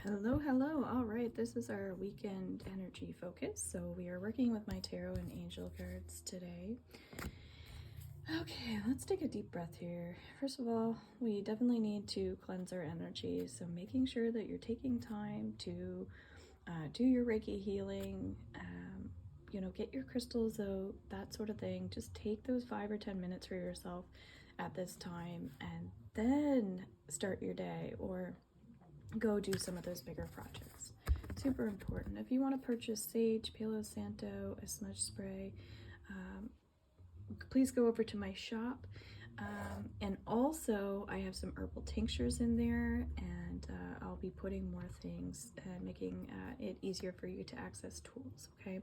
Hello, hello. All right, this is our weekend energy focus. So we are working with my tarot and angel cards today. Okay, let's take a deep breath here. First of all, we definitely need to cleanse our energy. So making sure that you're taking time to do your Reiki healing, get your crystals out, that sort of thing. Just take those 5 or 10 minutes for yourself at this time and then start your day or go do some of those bigger projects. Super important. If you want to purchase sage, Palo Santo, a smudge spray, please go over to my shop. And also I have some herbal tinctures in there, and I'll be putting more things and making it easier for you to access tools. Okay,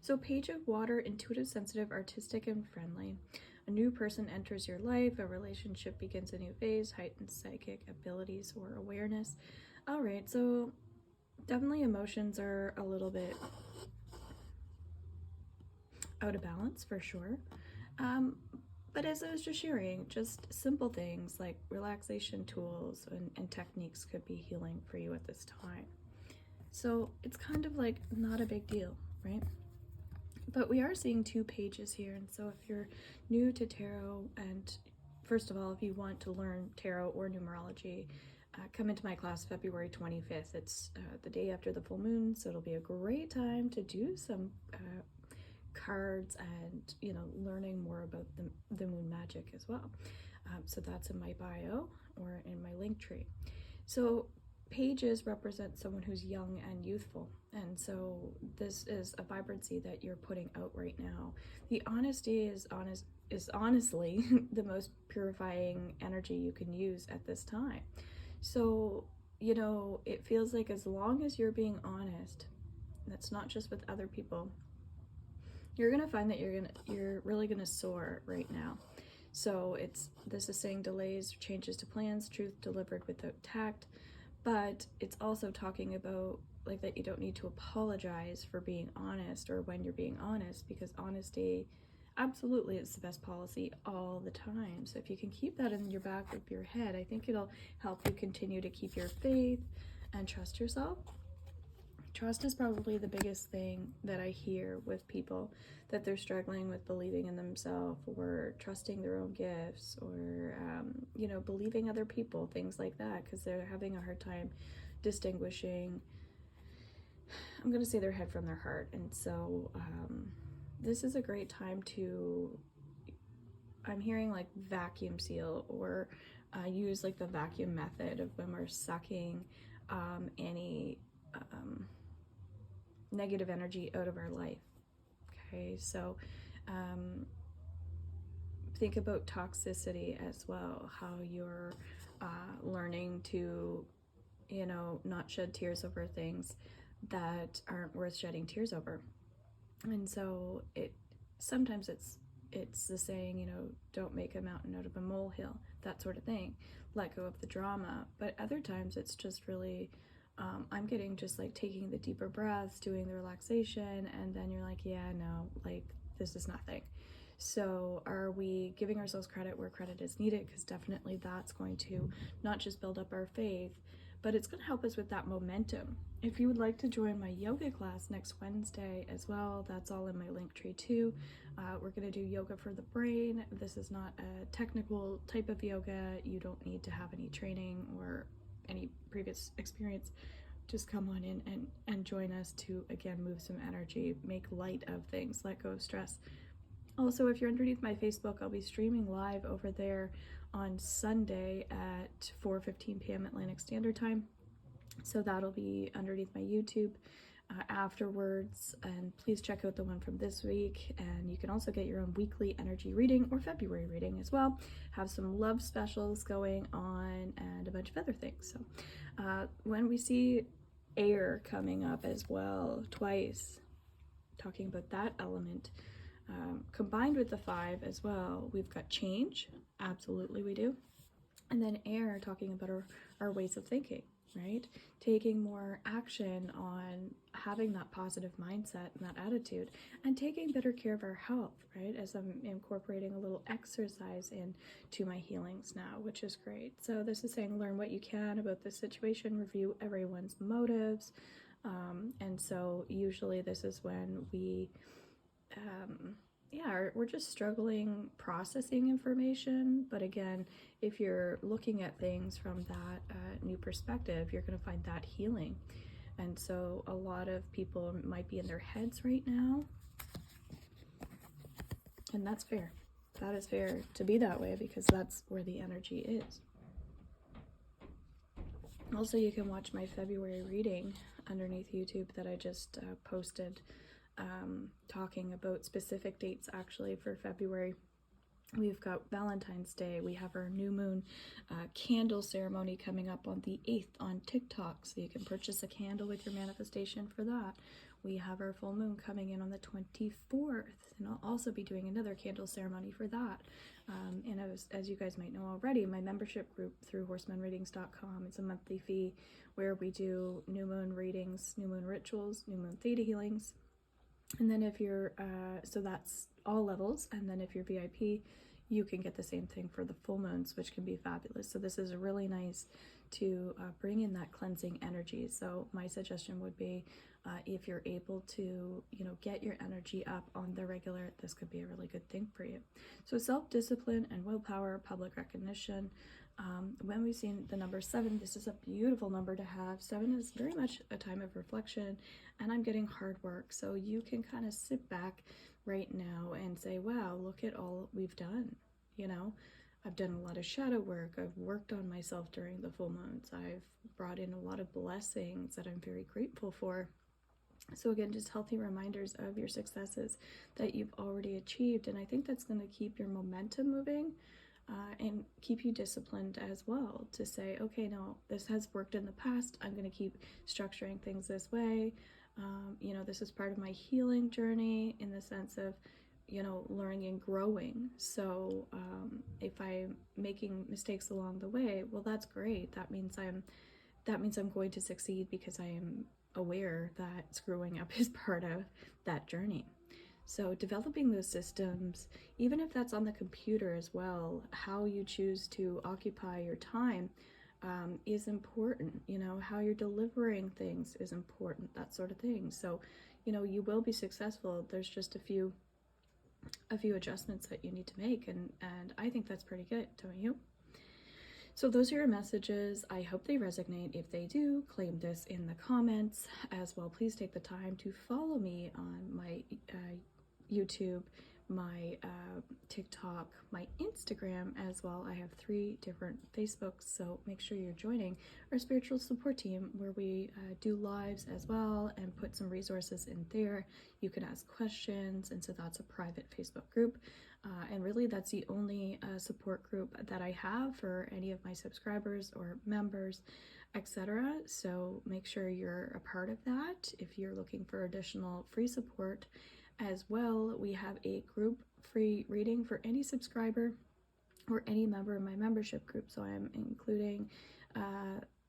so Page of Water, intuitive, sensitive, artistic, and friendly. A new person enters your life, a relationship begins a new phase, heightened psychic abilities or awareness. All right, so definitely emotions are a little bit out of balance for sure. But as I was just sharing, just simple things like relaxation tools and techniques could be healing for you at this time. So it's kind of like not a big deal, right? But we are seeing 2 pages here, and so if you're new to tarot, and first of all, if you want to learn tarot or numerology, come into my class February 25th. It's the day after the full moon, so it'll be a great time to do some cards and learning more about the moon magic as well. So that's in my bio or in my link tree. So pages represent someone who's young and youthful, and so this is a vibrancy that you're putting out right now. The honesty is honestly the most purifying energy you can use at this time. So it feels like as long as you're being honest, that's not just with other people, you're gonna find that you're really gonna soar right now. So this is saying delays, changes to plans, truth delivered without tact, but it's also talking about like that you don't need to apologize for being honest or when you're being honest, because honesty absolutely is the best policy all the time. So if you can keep that in your back of your head, I think it'll help you continue to keep your faith and trust yourself. Trust is probably the biggest thing that I hear with people, that they're struggling with believing in themselves or trusting their own gifts or, believing other people, things like that, because they're having a hard time distinguishing, I'm going to say, their head from their heart. And so this is a great time to, I'm hearing like vacuum seal or use like the vacuum method of when we're sucking any negative energy out of our life. Okay, so think about toxicity as well, how you're learning to not shed tears over things that aren't worth shedding tears over. And so sometimes it's the saying, don't make a mountain out of a molehill, that sort of thing. Let go of the drama. But other times it's just really I'm getting just like taking the deeper breaths, doing the relaxation, and then you're like, yeah, no, like this is nothing. So are we giving ourselves credit where credit is needed? Because definitely that's going to not just build up our faith, but it's going to help us with that momentum. If you would like to join my yoga class next Wednesday as well, that's all in my link tree too. We're going to do yoga for the brain. This is not a technical type of yoga. You don't need to have any training or any previous experience. Just come on in and join us to, again, move some energy, make light of things, let go of stress. Also, if you're underneath my Facebook, I'll be streaming live over there on Sunday at 4:15 p.m. Atlantic Standard Time. So that'll be underneath my YouTube afterwards. And please check out the one from this week. And you can also get your own weekly energy reading or February reading as well. Have some love specials going on and a bunch of other things. So when we see air coming up as well twice, talking about that element, combined with the 5 as well, we've got change. Absolutely we do. And then air, talking about our ways of thinking. right? Taking more action on having that positive mindset and that attitude, and taking better care of our health, right? As I'm incorporating a little exercise into my healings now, which is great. So this is saying learn what you can about this situation, review everyone's motives. And so usually this is when we we're just struggling processing information. But again, if you're looking at things from that new perspective, you're going to find that healing. And so a lot of people might be in their heads right now, and that's fair. That is fair to be that way, because that's where the energy is. Also, you can watch my February reading underneath YouTube that I just posted, talking about specific dates actually for February. We've got Valentine's Day. We have our new moon candle ceremony coming up on the 8th on TikTok, so you can purchase a candle with your manifestation for that. We have our full moon coming in on the 24th, and I'll also be doing another candle ceremony for that. And as you guys might know already, my membership group through horsemanreadings.com, it's a monthly fee where we do new moon readings, new moon rituals, new moon theta healings. And then if you're, so that's all levels. And then if you're VIP, you can get the same thing for the full moons, which can be fabulous. So this is really nice to bring in that cleansing energy. So my suggestion would be, if you're able to, get your energy up on the regular, this could be a really good thing for you. So self-discipline and willpower, public recognition. When we see the number 7, this is a beautiful number to have. 7 is very much a time of reflection, and I'm getting hard work. So you can kind of sit back right now and say, wow, look at all we've done. I've done a lot of shadow work. I've worked on myself during the full moons. I've brought in a lot of blessings that I'm very grateful for. So again, just healthy reminders of your successes that you've already achieved. And I think that's going to keep your momentum moving. And keep you disciplined as well, to say, okay, no, this has worked in the past. I'm going to keep structuring things this way. This is part of my healing journey in the sense of, learning and growing. So if I'm making mistakes along the way, well, that's great. That means I'm going to succeed, because I am aware that screwing up is part of that journey. So developing those systems, even if that's on the computer as well, how you choose to occupy your time is important. How you're delivering things is important, that sort of thing. So, you will be successful. There's just a few adjustments that you need to make, and I think that's pretty good, don't you? So those are your messages. I hope they resonate. If they do, claim this in the comments as well. Please take the time to follow me on my YouTube, my TikTok, my Instagram as well. I have 3 different Facebooks, so make sure you're joining our spiritual support team, where we do lives as well and put some resources in there. You can ask questions, and so that's a private Facebook group. And really, that's the only support group that I have for any of my subscribers or members, etc. So make sure you're a part of that if you're looking for additional free support. As well, we have a group free reading for any subscriber or any member of my membership group. So I'm including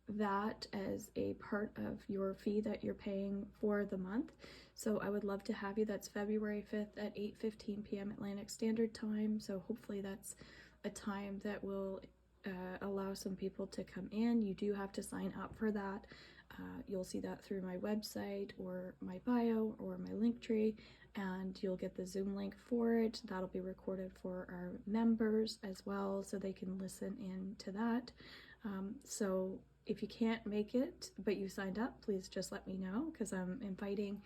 that as a part of your fee that you're paying for the month. So I would love to have you. That's February 5th at 8:15 p.m. Atlantic Standard Time. So hopefully that's a time that will allow some people to come in. You do have to sign up for that. You'll see that through my website or my bio or my link tree, and you'll get the Zoom link for it. That'll be recorded for our members as well, so they can listen in to that. So if you can't make it, but you signed up, please just let me know, because I'm inviting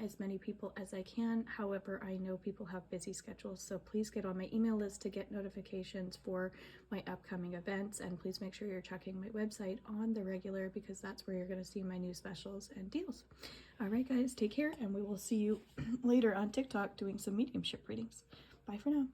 as many people as I can. However, I know people have busy schedules, so please get on my email list to get notifications for my upcoming events, and please make sure you're checking my website on the regular, because that's where you're going to see my new specials and deals. All right, guys, take care, and we will see you later on TikTok doing some mediumship readings. Bye for now.